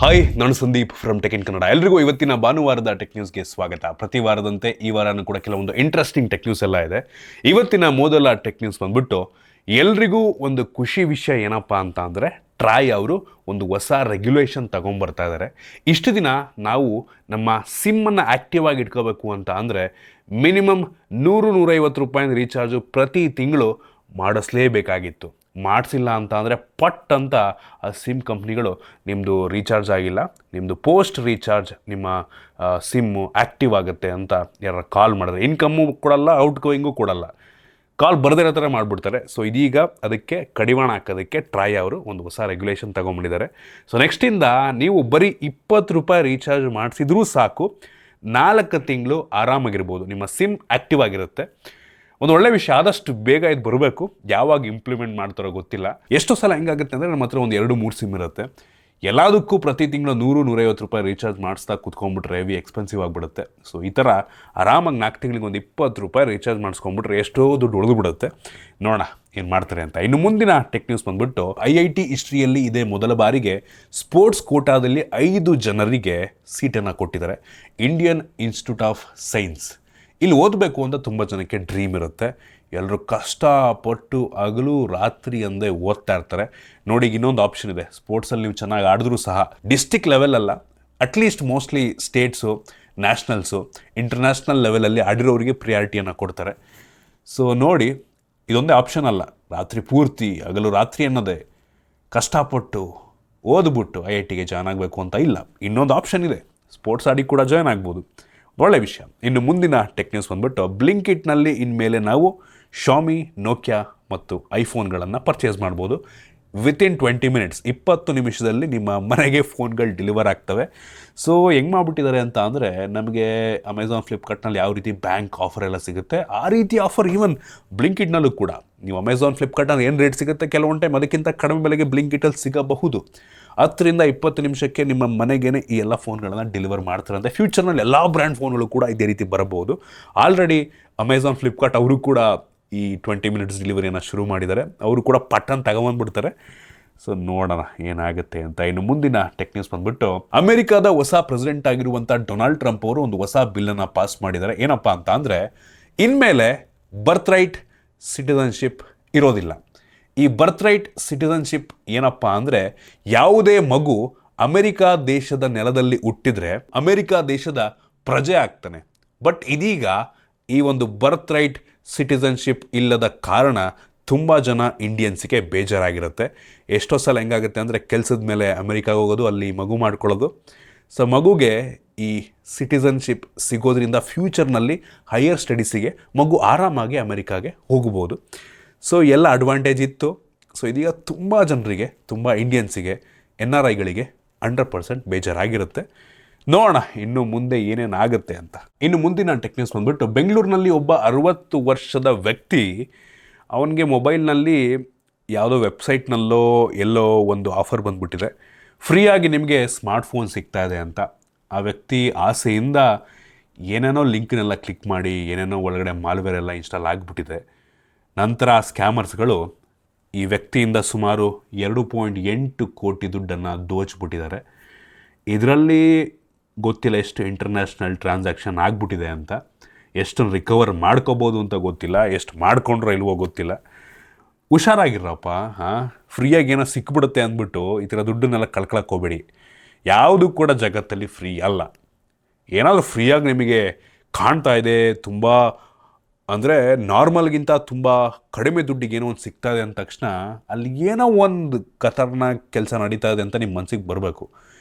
Hi, ನಾನು Sandeep from tech in Kannada. ಎಲ್ರಿಗೂ ಇವತ್ತಿನ ಭಾನುವಾರದ ಟೆಕ್ ನ್ಯೂಸ್ಗೆ ಸ್ವಾಗತ. ಪ್ರತಿ ವಾರದಂತೆ ಈ ವಾರನೂ ಕೂಡ ಕೆಲವೊಂದು ಇಂಟ್ರೆಸ್ಟಿಂಗ್ ಟೆಕ್ ನ್ಯೂಸ್ ಎಲ್ಲ ಇದೆ. ಇವತ್ತಿನ ಮೊದಲ ಟೆಕ್ ನ್ಯೂಸ್ ಬಂದ್ಬಿಟ್ಟು ಎಲ್ರಿಗೂ ಒಂದು ಖುಷಿ ವಿಷಯ ಏನಪ್ಪ ಅಂತ ಅಂದರೆ, ಟ್ರಾಯ್ ಅವರು ಒಂದು ಹೊಸ ರೆಗ್ಯುಲೇಷನ್ ತಗೊಂಡ್ಬರ್ತಾ ಇದ್ದಾರೆ. ಇಷ್ಟು ದಿನ ನಾವು ನಮ್ಮ ಸಿಮ್ಮನ್ನು ಆ್ಯಕ್ಟಿವ್ ಆಗಿ ಇಟ್ಕೋಬೇಕು ಅಂತ ಅಂದರೆ ಮಿನಿಮಮ್ 100-150 ರೂಪಾಯಿನ ರೀಚಾರ್ಜು ಪ್ರತಿ ತಿಂಗಳು ಮಾಡಿಸ್ಲೇಬೇಕಾಗಿತ್ತು. ಮಾಡಿಸಿಲ್ಲ ಅಂತ ಅಂದರೆ ಪಟ್ ಅಂತ ಆ ಸಿಮ್ ಕಂಪ್ನಿಗಳು ನಿಮ್ಮದು ರೀಚಾರ್ಜ್ ಆಗಿಲ್ಲ, ನಿಮ್ಮದು ಪೋಸ್ಟ್ ರೀಚಾರ್ಜ್ ನಿಮ್ಮ ಸಿಮ್ಮು ಆ್ಯಕ್ಟಿವ್ ಆಗುತ್ತೆ ಅಂತ ಯಾರು ಕಾಲ್ ಮಾಡಿದ್ರೆ ಇನ್ಕಮ್ಮು ಕೊಡಲ್ಲ, ಔಟ್ ಗೋಯಿಂಗು ಕೊಡಲ್ಲ, ಕಾಲ್ ಬರದಿರೋ ಥರ ಮಾಡಿಬಿಡ್ತಾರೆ. ಸೊ ಇದೀಗ ಅದಕ್ಕೆ ಕಡಿವಾಣ ಹಾಕೋದಕ್ಕೆ ಟ್ರಾಯ್ ಅವರು ಒಂದು ಹೊಸ ರೆಗ್ಯುಲೇಷನ್ ತೊಗೊಂಬಿಟ್ಟಿದ್ದಾರೆ. ಸೊ ನೆಕ್ಸ್ಟಿಂದ ನೀವು ಬರೀ 20 ರೂಪಾಯಿ ರೀಚಾರ್ಜ್ ಮಾಡಿಸಿದ್ರೂ ಸಾಕು, 4 ತಿಂಗಳು ಆರಾಮಾಗಿರ್ಬೋದು, ನಿಮ್ಮ ಸಿಮ್ ಆ್ಯಕ್ಟಿವ್ ಆಗಿರುತ್ತೆ. ಒಂದು ಒಳ್ಳೆ ವಿಷಯ, ಆದಷ್ಟು ಬೇಗ ಇದು ಬರಬೇಕು. ಯಾವಾಗ ಇಂಪ್ಲಿಮೆಂಟ್ ಮಾಡ್ತಾರೋ ಗೊತ್ತಿಲ್ಲ. ಎಷ್ಟೋ ಸಲ ಹೆಂಗಾಗುತ್ತೆ ಅಂದರೆ, ನಮ್ಮ ಹತ್ರ ಒಂದು 2-3 ಸಿಮ್ ಇರುತ್ತೆ, ಎಲ್ಲದಕ್ಕೂ ಪ್ರತಿ ತಿಂಗಳು 100-150 ರೂಪಾಯಿ ರೀಚಾರ್ಜ್ ಮಾಡಿಸ್ತಾ ಕುತ್ಕೊಂಡ್ಬಿಟ್ರೆ ಹೆವಿ ಎಕ್ಸ್ಪೆನ್ಸಿವ್ ಆಗಿಬಿಡುತ್ತೆ. ಸೊ ಈ ಥರ ಆರಾಮಾಗಿ 4 ತಿಂಗಳಿಗೆ ಒಂದು 20 ರೂಪಾಯಿ ರೀಚಾರ್ಜ್ ಮಾಡಿಸ್ಕೊಂಡ್ಬಿಟ್ರೆ ಎಷ್ಟೋ ದುಡ್ಡು ಉಳಿದು ಬಿಡುತ್ತೆ. ನೋಡೋಣ ಏನು ಮಾಡ್ತಾರೆ ಅಂತ. ಇನ್ನು ಮುಂದಿನ ಟೆಕ್ ನ್ಯೂಸ್ ಬಂದ್ಬಿಟ್ಟು, IIT ಹಿಸ್ಟ್ರಿಯಲ್ಲಿ ಇದೇ ಮೊದಲ ಬಾರಿಗೆ ಸ್ಪೋರ್ಟ್ಸ್ ಕೋಟಾದಲ್ಲಿ 5 ಜನರಿಗೆ ಸೀಟನ್ನು ಕೊಟ್ಟಿದ್ದಾರೆ. Indian institute of science. ಇಲ್ಲಿ ಓದಬೇಕು ಅಂತ ತುಂಬ ಜನಕ್ಕೆ ಡ್ರೀಮ್ ಇರುತ್ತೆ. ಎಲ್ಲರೂ ಕಷ್ಟಪಟ್ಟು ಹಗಲು ರಾತ್ರಿ ಅಂದೇ ಓದ್ತಾ ಇರ್ತಾರೆ. ನೋಡಿ, ಇನ್ನೊಂದು ಆಪ್ಷನ್ ಇದೆ. ಸ್ಪೋರ್ಟ್ಸಲ್ಲಿ ನೀವು ಚೆನ್ನಾಗಿ ಆಡಿದ್ರೂ ಸಹ ಡಿಸ್ಟಿಕ್ ಲೆವೆಲ್ ಅಲ್ಲ, at least mostly states, nationals, international ಲೆವೆಲಲ್ಲಿ ಆಡಿರೋರಿಗೆ ಪ್ರಿಯಾರಿಟಿಯನ್ನು ಕೊಡ್ತಾರೆ. ಸೊ ನೋಡಿ, ಇದೊಂದೇ ಆಪ್ಷನ್ ಅಲ್ಲ. ರಾತ್ರಿ ಪೂರ್ತಿ ಹಗಲು ರಾತ್ರಿ ಅನ್ನೋದೇ ಕಷ್ಟಪಟ್ಟು ಓದ್ಬಿಟ್ಟು IITಗೆ ಜಾಯ್ನ್ ಆಗಬೇಕು ಅಂತ ಇಲ್ಲ. ಇನ್ನೊಂದು ಆಪ್ಷನ್ ಇದೆ, ಸ್ಪೋರ್ಟ್ಸ್ ಆಡಿ ಕೂಡ ಜಾಯ್ನ್ ಆಗ್ಬೋದು. ಒಳ್ಳೆ ವಿಷಯ. ಇನ್ನು ಮುಂದಿನ ಟೆಕ್ ನ್ಯೂಸ್ ಬಂದ್ಬಿಟ್ಟು, ಬ್ಲಿಂಕಿಟ್ನಲ್ಲಿ ಇನ್ಮೇಲೆ ನಾವು ಶಾಮಿ, ನೋಕಿಯಾ ಮತ್ತು ಐಫೋನ್ಗಳನ್ನು ಪರ್ಚೇಸ್ ಮಾಡ್ಬೋದು. ವಿತಿನ್ 20 ಮಿನಿಟ್ಸ್, 20 ನಿಮಿಷದಲ್ಲಿ ನಿಮ್ಮ ಮನೆಗೆ ಫೋನ್ಗಳು ಡೆಲಿವರ್ ಆಗ್ತವೆ. ಸೊ ಹೆಂಗೆ ಮಾಡಿಬಿಟ್ಟಿದ್ದಾರೆ ಅಂತ ಅಂದರೆ, ನಮಗೆ ಅಮೆಝಾನ್, ಫ್ಲಿಪ್ಕಾರ್ಟ್ನಲ್ಲಿ ಯಾವ ರೀತಿ ಬ್ಯಾಂಕ್ ಆಫರ್ ಎಲ್ಲ ಸಿಗುತ್ತೆ, ಆ ರೀತಿ ಆಫರ್ ಈವನ್ ಬ್ಲಿಂಕಿಟ್ನಲ್ಲೂ ಕೂಡ. ನೀವು ಅಮೆಝಾನ್, ಫ್ಲಿಪ್ಕಾರ್ಟ್ನಲ್ಲಿ ಏನು ರೇಟ್ ಸಿಗುತ್ತೆ, ಕೆಲವೊಂದು ಟೈಮ್ ಅದಕ್ಕಿಂತ ಕಡಿಮೆ ಬೆಲೆಗೆ ಬ್ಲಿಂಕಿಟಲ್ಲಿ ಸಿಗಬಹುದು. 10-20 ನಿಮಿಷಕ್ಕೆ ನಿಮ್ಮ ಮನೆಗೇ ಈ ಎಲ್ಲ ಫೋನ್ಗಳನ್ನು ಡೆಲಿವರ್ ಮಾಡ್ತಾರಂತೆ. ಫ್ಯೂಚರ್ನಲ್ಲಿ ಎಲ್ಲ ಬ್ರ್ಯಾಂಡ್ ಫೋನ್ಗಳು ಕೂಡ ಇದೇ ರೀತಿ ಬರಬಹುದು. ಆಲ್ರೆಡಿ ಅಮೆಝಾನ್, ಫ್ಲಿಪ್ಕಾರ್ಟ್ ಅವರು ಕೂಡ ಈ 20 ಮಿನಿಟ್ಸ್ ಡೆಲಿವರಿಯನ್ನು ಶುರು ಮಾಡಿದ್ದಾರೆ. ಅವರು ಕೂಡ ಪಟ್ಟನ್ ತಗೊಂಬಂದ್ಬಿಡ್ತಾರೆ. ಸೊ ನೋಡೋಣ ಏನಾಗುತ್ತೆ ಅಂತ. ಇನ್ನು ಮುಂದಿನ ಟೆಕ್ ನ್ಯೂಸ್ ಬಂದ್ಬಿಟ್ಟು, ಅಮೆರಿಕಾದ ಹೊಸ ಪ್ರೆಸಿಡೆಂಟ್ ಆಗಿರುವಂಥ ಡೊನಾಲ್ಡ್ ಟ್ರಂಪ್ ಅವರು ಒಂದು ಹೊಸ ಬಿಲ್ಲನ್ನು ಪಾಸ್ ಮಾಡಿದ್ದಾರೆ. ಏನಪ್ಪ ಅಂತ ಅಂದರೆ, ಇನ್ಮೇಲೆ ಬರ್ತ್ ರೈಟ್ ಸಿಟಿಸನ್ಶಿಪ್ ಇರೋದಿಲ್ಲ. ಈ ಬರ್ತ್ ರೈಟ್ ಸಿಟಿಸನ್ಶಿಪ್ ಏನಪ್ಪ ಅಂದರೆ, ಯಾವುದೇ ಮಗು ಅಮೆರಿಕಾ ದೇಶದ ನೆಲದಲ್ಲಿ ಹುಟ್ಟಿದ್ರೆ ಅಮೆರಿಕಾ ದೇಶದ ಪ್ರಜೆ ಆಗ್ತಾನೆ. ಬಟ್ ಇದೀಗ ಈ ಒಂದು ಬರ್ತ್ ರೈಟ್ ಸಿಟಿಸನ್ಶಿಪ್ ಇಲ್ಲದ ಕಾರಣ ತುಂಬ ಜನ ಇಂಡಿಯನ್ಸ್ಗೆ ಬೇಜಾರಾಗಿರುತ್ತೆ. ಎಷ್ಟೋ ಸಲ ಹೆಂಗಾಗುತ್ತೆ ಅಂದರೆ, ಕೆಲಸದ ಮೇಲೆ ಅಮೆರಿಕಾಗೆ ಹೋಗೋದು, ಅಲ್ಲಿ ಮಗು ಮಾಡ್ಕೊಳ್ಳೋದು. ಸೊ ಮಗುಗೆ ಈ ಸಿಟಿಸನ್ಶಿಪ್ ಸಿಗೋದ್ರಿಂದ ಫ್ಯೂಚರ್ನಲ್ಲಿ ಹೈಯರ್ ಸ್ಟಡೀಸಿಗೆ ಮಗು ಆರಾಮಾಗಿ ಅಮೆರಿಕಾಗೆ ಹೋಗ್ಬೋದು. ಸೊ ಎಲ್ಲ ಅಡ್ವಾಂಟೇಜ್ ಇತ್ತು. ಸೊ ಇದೀಗ ತುಂಬ ಜನರಿಗೆ, ತುಂಬ ಇಂಡಿಯನ್ಸಿಗೆ, NRIಗಳಿಗೆ 100% ಬೇಜಾರಾಗಿರುತ್ತೆ. ನೋಡೋಣ ಇನ್ನು ಮುಂದೆ ಏನೇನಾಗುತ್ತೆ ಅಂತ. ಇನ್ನು ಮುಂದಿನ ಟೆಕ್ ನ್ಯೂಸ್ ಬಂದ್ಬಿಟ್ಟು, ಬೆಂಗಳೂರಿನಲ್ಲಿ ಒಬ್ಬ 60 ವರ್ಷದ ವ್ಯಕ್ತಿ, ಅವನಿಗೆ ಮೊಬೈಲ್ನಲ್ಲಿ ಯಾವುದೋ ವೆಬ್ಸೈಟ್ನಲ್ಲೋ ಎಲ್ಲೋ ಒಂದು ಆಫರ್ ಬಂದ್ಬಿಟ್ಟಿದೆ, ಫ್ರೀಯಾಗಿ ನಿಮಗೆ ಸ್ಮಾರ್ಟ್ಫೋನ್ ಸಿಗ್ತಾ ಇದೆ ಅಂತ. ಆ ವ್ಯಕ್ತಿ ಆಸೆಯಿಂದ ಏನೇನೋ ಲಿಂಕ್ನೆಲ್ಲ ಕ್ಲಿಕ್ ಮಾಡಿ ಏನೇನೋ ಒಳಗಡೆ ಮಾಲ್ವೇರ್ ಎಲ್ಲ ಇನ್ಸ್ಟಾಲ್ ಆಗಿಬಿಟ್ಟಿದೆ. ನಂತರ ಆ ಸ್ಕ್ಯಾಮರ್ಸ್ಗಳು ಈ ವ್ಯಕ್ತಿಯಿಂದ ಸುಮಾರು 2.8 ಕೋಟಿ ದುಡ್ಡನ್ನು ದೋಚಿಬಿಟ್ಟಿದ್ದಾರೆ. ಇದರಲ್ಲಿ ಗೊತ್ತಿಲ್ಲ ಎಷ್ಟು ಇಂಟರ್ನ್ಯಾಷನಲ್ ಟ್ರಾನ್ಸಾಕ್ಷನ್ ಆಗಿಬಿಟ್ಟಿದೆ ಅಂತ. ಎಷ್ಟನ್ನು ರಿಕವರ್ ಮಾಡ್ಕೋಬೋದು ಅಂತ ಗೊತ್ತಿಲ್ಲ, ಎಷ್ಟು ಮಾಡ್ಕೊಂಡ್ರೋ ಇಲ್ವೋ ಗೊತ್ತಿಲ್ಲ. ಹುಷಾರಾಗಿರಪ್ಪ. ಫ್ರೀಯಾಗಿ ಏನೋ ಸಿಕ್ಬಿಡುತ್ತೆ ಅಂದ್ಬಿಟ್ಟು ಈ ಥರ ದುಡ್ಡನ್ನೆಲ್ಲ ಕಳ್ಕೊಳಕ್ಕೆ ಹೋಗಬೇಡಿ. ಯಾವುದು ಕೂಡ ಜಗತ್ತಲ್ಲಿ ಫ್ರೀ ಅಲ್ಲ. ಏನಾದರೂ ಫ್ರೀಯಾಗಿ ನಿಮಗೆ ಕಾಣ್ತಾ ಇದೆ, ತುಂಬ ಅಂದರೆ ನಾರ್ಮಲ್ಗಿಂತ ತುಂಬ ಕಡಿಮೆ ದುಡ್ಡಿಗೆ ಏನೋ ಒಂದು ಸಿಗ್ತಾ ಇದೆ ಅಂದ ತಕ್ಷಣ ಅಲ್ಲಿ ಏನೋ ಒಂದು ಖತರ್ನಾಕ್ ಕೆಲಸ ನಡೀತಾ ಇದೆ ಅಂತ ನಿಮ್ಮ ಮನಸ್ಸಿಗೆ ಬರಬೇಕು.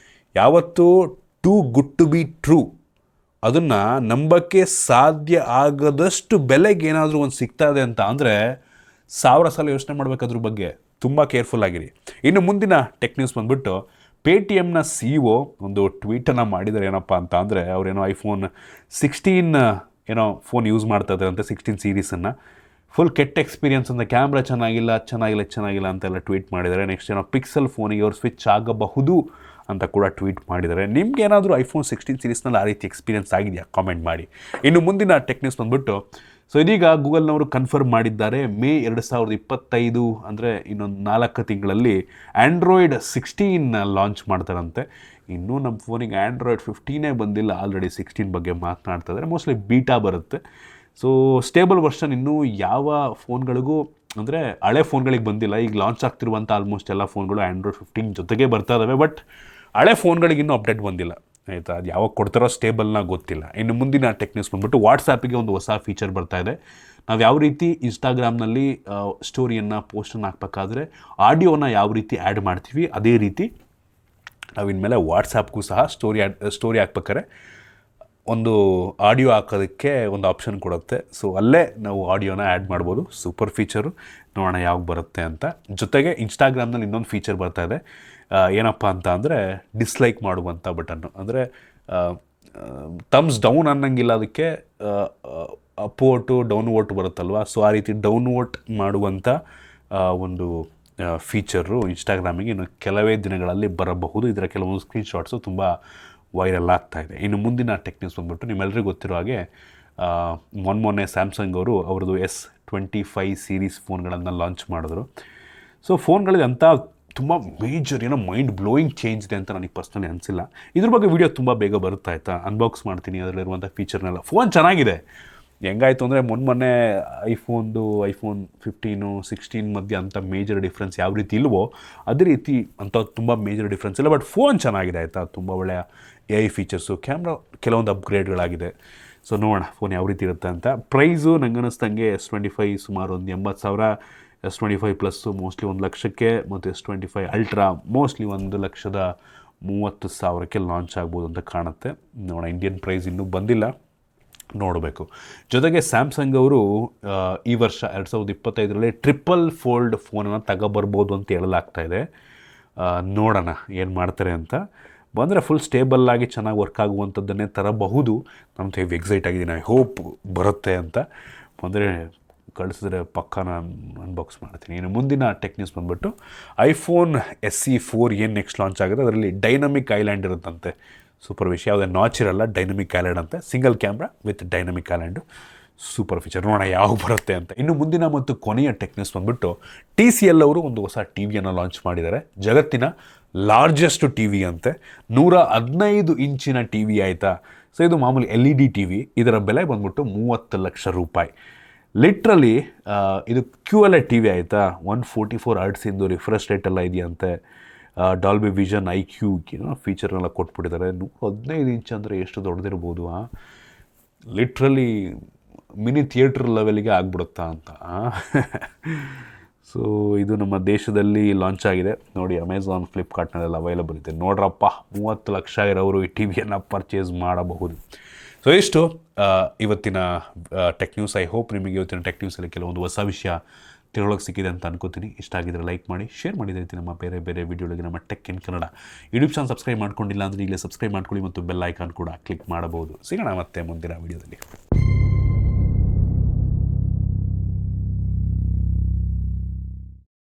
ಯಾವತ್ತೂ too good to be true, ಅದನ್ನು ನಂಬಕ್ಕೆ ಸಾಧ್ಯ ಆಗದಷ್ಟು ಬೆಲೆಗೆ ಏನಾದರೂ ಒಂದು ಸಿಗ್ತಾ ಇದೆ ಅಂತ ಅಂದರೆ 1000 ಸಲ ಯೋಚನೆ ಮಾಡಬೇಕು ಅದ್ರ ಬಗ್ಗೆ. ತುಂಬ ಕೇರ್ಫುಲ್ ಆಗಿರಿ. ಇನ್ನು ಮುಂದಿನ ಟೆಕ್ ನ್ಯೂಸ್ ಬಂದ್ಬಿಟ್ಟು, ಪೇಟಿಎಮ್ನ CEO ಒಂದು ಟ್ವೀಟನ್ನು ಮಾಡಿದ್ದಾರೆ. ಏನಪ್ಪ ಅಂತ ಅಂದರೆ, ಅವರೇನೋ iPhone 16 ಏನೋ ಫೋನ್ ಯೂಸ್ ಮಾಡ್ತಾ ಇದ್ದಾರಂತೆ, 16 ಸೀರೀಸನ್ನು. ಫುಲ್ ಕೆಟ್ಟ ಎಕ್ಸ್ಪೀರಿಯನ್ಸ್ ಅಂತ, ಕ್ಯಾಮ್ರಾ ಚೆನ್ನಾಗಿಲ್ಲ ಅಂತೆಲ್ಲ ಟ್ವೀಟ್ ಮಾಡಿದ್ದಾರೆ. ನೆಕ್ಸ್ಟ್ ಏನೋ ಪಿಕ್ಸೆಲ್ ಫೋನಿಗೆ ಅವ್ರು ಸ್ವಿಚ್ ಆಗಬಹುದು ಅಂತ ಕೂಡ ಟ್ವೀಟ್ ಮಾಡಿದ್ದಾರೆ. ನಿಮ್ಗೆ ಏನಾದರೂ iPhone 16 ಸೀರೀಸ್ನಲ್ಲಿ ಆ ರೀತಿ ಎಕ್ಸ್ಪೀರಿಯನ್ಸ್ ಆಗಿದೆಯಾ, ಕಾಮೆಂಟ್ ಮಾಡಿ. ಇನ್ನು ಮುಂದಿನ ಟೆಕ್ ನ್ಯೂಸ್ ಬಂದ್ಬಿಟ್ಟು, ಸೊ ಇದೀಗ ಗೂಗಲ್ನವರು ಕನ್ಫರ್ಮ್ ಮಾಡಿದ್ದಾರೆ, ಮೇ 2025 ಅಂದರೆ ಇನ್ನೊಂದು 4 ತಿಂಗಳಲ್ಲಿ ಆ್ಯಂಡ್ರಾಯ್ಡ್ 16 ಲಾಂಚ್ ಮಾಡ್ತಾರಂತೆ. ಇನ್ನೂ ನಮ್ಮ ಫೋನಿಗೆ ಆ್ಯಂಡ್ರಾಯ್ಡ್ 15 ಬಂದಿಲ್ಲ, ಆಲ್ರೆಡಿ 16 ಬಗ್ಗೆ ಮಾತನಾಡ್ತಾ ಇದ್ದಾರೆ. ಮೋಸ್ಟ್ಲಿ ಬೀಟಾ ಬರುತ್ತೆ. ಸೊ ಸ್ಟೇಬಲ್ ವರ್ಷನ್ ಇನ್ನೂ ಯಾವ ಫೋನ್ಗಳಿಗೂ ಅಂದರೆ ಹಳೆ ಫೋನ್ಗಳಿಗೆ ಬಂದಿಲ್ಲ. ಈಗ ಲಾಂಚ್ ಆಗ್ತಿರುವಂಥ ಆಲ್ಮೋಸ್ಟ್ ಎಲ್ಲ ಫೋನ್ಗಳು ಆ್ಯಂಡ್ರಾಯ್ಡ್ 15 ಜೊತೆಗೆ ಬರ್ತಾ ಇದ್ದಾವೆ. ಬಟ್ ಹಳೆ ಫೋನ್ಗಳಿಗೆ ಇನ್ನೂ ಅಪ್ಡೇಟ್ ಬಂದಿಲ್ಲ, ಆಯಿತಾ. ಅದು ಯಾವಾಗ ಕೊಡ್ತಾರೋ ಸ್ಟೇಬಲ್ನ ಗೊತ್ತಿಲ್ಲ. ಇನ್ನು ಮುಂದಿನ ಟೆಕ್ ನ್ಯೂಸ್ ಬಂದ್ಬಿಟ್ಟು ವಾಟ್ಸಾಪಿಗೆ ಒಂದು ಹೊಸ ಫೀಚರ್ ಬರ್ತಾ ಇದೆ. ನಾವು ಯಾವ ರೀತಿ ಇನ್ಸ್ಟಾಗ್ರಾಮ್ನಲ್ಲಿ ಸ್ಟೋರಿಯನ್ನು ಪೋಸ್ಟನ್ನು ಹಾಕಬೇಕಾದ್ರೆ ಆಡಿಯೋನ ಯಾವ ರೀತಿ ಆ್ಯಡ್ ಮಾಡ್ತೀವಿ, ಅದೇ ರೀತಿ ನಾವು ಇನ್ಮೇಲೆ ವಾಟ್ಸಾಪ್ಗೂ ಸಹ ಸ್ಟೋರಿ ಹಾಕ್ಬೇಕಾದ್ರೆ ಒಂದು ಆಡಿಯೋ ಹಾಕೋದಕ್ಕೆ ಒಂದು ಆಪ್ಷನ್ ಕೊಡುತ್ತೆ. ಸೊ ಅಲ್ಲೇ ನಾವು ಆಡಿಯೋನ ಆ್ಯಡ್ ಮಾಡ್ಬೋದು. ಸೂಪರ್ ಫೀಚರು, ನೋಡೋಣ ಯಾವಾಗ ಬರುತ್ತೆ ಅಂತ. ಜೊತೆಗೆ ಇನ್ಸ್ಟಾಗ್ರಾಮ್ನಲ್ಲಿ ಇನ್ನೊಂದು ಫೀಚರ್ ಬರ್ತಾ ಇದೆ. ಏನಪ್ಪ ಅಂತ ಅಂದರೆ ಡಿಸ್ಲೈಕ್ ಮಾಡುವಂಥ ಬಟನ್ನು. ಅಂದರೆ ಥಮ್ಸ್ ಡೌನ್ ಅನ್ನಂಗಿಲ್ಲ, ಅದಕ್ಕೆ ಅಪ್ ವೋಟು ಡೌನ್ ವೋಟ್ ಬರುತ್ತಲ್ವ. ಸೊ ಆ ರೀತಿ ಡೌನ್ ವೋಟ್ ಮಾಡುವಂಥ ಒಂದು ಫೀಚರು ಇನ್ಸ್ಟಾಗ್ರಾಮಿಗೆ ಇನ್ನು ಕೆಲವೇ ದಿನಗಳಲ್ಲಿ ಬರಬಹುದು. ಇದರ ಕೆಲವೊಂದು ಸ್ಕ್ರೀನ್ಶಾಟ್ಸು ತುಂಬ ವೈರಲ್ ಆಗ್ತಾಯಿದೆ. ಇನ್ನು ಮುಂದಿನ ಟೆಕ್ ನ್ಯೂಸ್ ಬಂದ್ಬಿಟ್ಟು ನಿಮ್ಮೆಲ್ಲರಿಗೂ ಗೊತ್ತಿರೋ ಹಾಗೆ ಮೊನ್ನೆ ಸ್ಯಾಮ್ಸಂಗ್ ಅವರು ಅವ್ರದ್ದು S25 ಸೀರೀಸ್ ಫೋನ್ಗಳನ್ನು ಲಾಂಚ್ ಮಾಡಿದ್ರು. ಸೊ ಫೋನ್ಗಳಿಗೆ ಅಂಥ ತುಂಬ ಮೇಜರ್ ಏನೋ ಮೈಂಡ್ ಬ್ಲೋಯಿಂಗ್ ಚೇಂಜ್ ಇದೆ ಅಂತ ನನಗೆ ಪರ್ಸ್ನಲಿ ಅನಿಸಿಲ್ಲ. ಇದ್ರ ಬಗ್ಗೆ ವೀಡಿಯೋ ತುಂಬ ಬೇಗ ಬರುತ್ತೆ, ಆಯಿತಾ. ಅನ್ಬಾಕ್ಸ್ ಮಾಡ್ತೀನಿ, ಅದರಲ್ಲಿರುವಂಥ ಫೀಚರ್ನೆಲ್ಲ. ಫೋನ್ ಚೆನ್ನಾಗಿದೆ. ಹೆಂಗಾಯಿತು ಅಂದರೆ ಮೊನ್ನೆ ಐಫೋನ್ 15, 16 ಮಧ್ಯೆ ಅಂಥ ಮೇಜರ್ ಡಿಫ್ರೆನ್ಸ್ ಯಾವ ರೀತಿ ಇಲ್ವೋ ಅದೇ ರೀತಿ ಅಂಥ ತುಂಬ ಮೇಜರ್ ಡಿಫ್ರೆನ್ಸ್ ಇಲ್ಲ. ಬಟ್ ಫೋನ್ ಚೆನ್ನಾಗಿದೆ, ಆಯಿತಾ. ತುಂಬ ಒಳ್ಳೆಯ AI ಫೀಚರ್ಸು, ಕ್ಯಾಮ್ರಾ ಕೆಲವೊಂದು ಅಪ್ಗ್ರೇಡ್ಗಳಾಗಿದೆ. ಸೊ ನೋಡೋಣ ಫೋನ್ ಯಾವ ರೀತಿ ಇರುತ್ತೆ ಅಂತ. ಪ್ರೈಸು ನಂಗೆ ಅನ್ನಿಸ್ದಂಗೆ S25 ಸುಮಾರು ಒಂದು 80,000, S25 ಪ್ಲಸ್ಸು ಮೋಸ್ಟ್ಲಿ 1 ಲಕ್ಷಕ್ಕೆ, ಮತ್ತು S25 ಅಲ್ಟ್ರಾ ಮೋಸ್ಟ್ಲಿ 1,30,30,000ಕ್ಕೆ ಲಾಂಚ್ ಆಗ್ಬೋದು ಅಂತ ಕಾಣುತ್ತೆ. ನೋಡೋಣ, ಇಂಡಿಯನ್ ಪ್ರೈಸ್ ಇನ್ನೂ ಬಂದಿಲ್ಲ, ನೋಡಬೇಕು. ಜೊತೆಗೆ ಸ್ಯಾಮ್ಸಂಗ್ ಅವರು ಈ ವರ್ಷ 2025ರಲ್ಲಿ ಟ್ರಿಪಲ್ ಫೋಲ್ಡ್ ಫೋನನ್ನು ತಗೊಬರ್ಬೋದು ಅಂತ ಹೇಳಲಾಗ್ತಾಯಿದೆ. ನೋಡೋಣ ಏನು ಮಾಡ್ತಾರೆ ಅಂತ. ಬಂದರೆ ಫುಲ್ ಸ್ಟೇಬಲ್ಲಾಗಿ ಚೆನ್ನಾಗಿ ವರ್ಕ್ ಆಗುವಂಥದ್ದನ್ನೇ ತರಬಹುದು. ನಾನು ಹೆವಿ ಎಕ್ಸೈಟ್ ಆಗಿದ್ದೀನಿ. ಐ ಹೋಪ್ ಬರುತ್ತೆ ಅಂತ. ಬಂದರೆ ಕಳಿಸಿದ್ರೆ ಪಕ್ಕ ನಾನು ಅನ್ಬಾಕ್ಸ್ ಮಾಡ್ತೀನಿ. ಇನ್ನು ಮುಂದಿನ ಟೆಕ್ ನ್ಯೂಸ್ ಬಂದ್ಬಿಟ್ಟು iPhone SE 4 ಏನು ನೆಕ್ಸ್ಟ್ ಲಾಂಚ್ ಆಗುತ್ತೆ. ಅದರಲ್ಲಿ ಡೈನಮಿಕ್ ಐಲ್ಯಾಂಡ್ ಇರುತ್ತಂತೆ. ಸೂಪರ್ ವಿಷಯ. ಯಾವುದೇ ನಾಚ್ ಇರಲ್ಲ, ಡೈನಮಿಕ್ ಐಲ್ಯಾಂಡ್ ಅಂತೆ. Single camera with dynamic island, super feature. ನೋಡೋಣ ಯಾವಾಗ ಬರುತ್ತೆ ಅಂತ. ಇನ್ನು ಮುಂದಿನ ಮತ್ತು ಕೊನೆಯ ಟೆಕ್ ನ್ಯೂಸ್ ಬಂದ್ಬಿಟ್ಟು TCL ಅವರು ಒಂದು ಹೊಸ ಟಿವಿಯನ್ನು ಲಾಂಚ್ ಮಾಡಿದ್ದಾರೆ. ಜಗತ್ತಿನ ಲಾರ್ಜೆಸ್ಟ್ ಟಿವಿ ಅಂತೆ. 115 ಇಂಚಿನ ಟಿವಿ, ಆಯಿತಾ. ಸೊ ಇದು ಮಾಮೂಲಿ LED ಟಿವಿ. ಇದರ ಬೆಲೆ ಬಂದ್ಬಿಟ್ಟು 30 ಲಕ್ಷ ರೂಪಾಯಿ. ಲಿಟ್ರಲಿ ಇದು QLED ಟಿವಿ, ಆಯಿತಾ. 144 ಹರ್ಟ್ಸಿಂದು ರಿಫ್ರೆಶ್ ರೇಟ್ ಎಲ್ಲ ಇದೆಯಂತೆ. ಡಾಲ್ಬಿ ವಿಷನ್ IQ ಏನೋ ಫೀಚರ್ನೆಲ್ಲ ಕೊಟ್ಬಿಟ್ಟಿದ್ದಾರೆ. 115 ಇಂಚ್ ಅಂದರೆ ಎಷ್ಟು ದೊಡ್ಡದಿರ್ಬೋದು. ಲಿಟ್ರಲಿ ಮಿನಿ ಥಿಯೇಟ್ರ್ ಲೆವೆಲಿಗೆ ಆಗ್ಬಿಡುತ್ತಾ ಅಂತ. ಸೊ ಇದು ನಮ್ಮ ದೇಶದಲ್ಲಿ ಲಾಂಚ್ ಆಗಿದೆ ನೋಡಿ. ಅಮೆಝಾನ್, ಫ್ಲಿಪ್ಕಾರ್ಟ್ನಲ್ಲೆಲ್ಲ ಅವೈಲಬಲ್ ಇದೆ. ನೋಡ್ರಪ್ಪ, 30 ಲಕ್ಷ ಇರೋರು ಈ ಟಿವಿಯನ್ನು ಪರ್ಚೇಸ್ ಮಾಡಬಹುದು. ಸೊ ಇಷ್ಟು ಇವತ್ತಿನ ಟೆಕ್ ನ್ಯೂಸ್. ಐ ಹೋಪ್ ನಿಮಗೆ ಇವತ್ತಿನ ಟೆಕ್ ನ್ಯೂಸಲ್ಲಿ ಕೆಲವೊಂದು ಹೊಸ ವಿಷಯ ತಿಳೋಕ್ಕೆ ಸಿಕ್ಕಿದೆ ಅಂತ ಅನ್ಕೋತೀನಿ. ಇಷ್ಟ ಆಗಿದ್ರೆ ಲೈಕ್ ಮಾಡಿ, ಶೇರ್ ಮಾಡಿದ ರೀತಿ ನಮ್ಮ ಬೇರೆ ವಿಡಿಯೋಗಳಿಗೆ ನಮ್ಮ tech in Kannada YouTube channel subscribe ಮಾಡ್ಕೊಂಡಿಲ್ಲ ಅಂದರೆ ಈಗಲೇ ಸಬ್ಸ್ಕ್ರೈಬ್ ಮಾಡ್ಕೊಳ್ಳಿ ಮತ್ತು ಬೆಲ್ ಐಕಾನ್ ಕೂಡ ಕ್ಲಿಕ್ ಮಾಡಬಹುದು. ಸಿಗೋಣ ಮತ್ತೆ ಮುಂದಿನ ವಿಡಿಯೋದಲ್ಲಿ.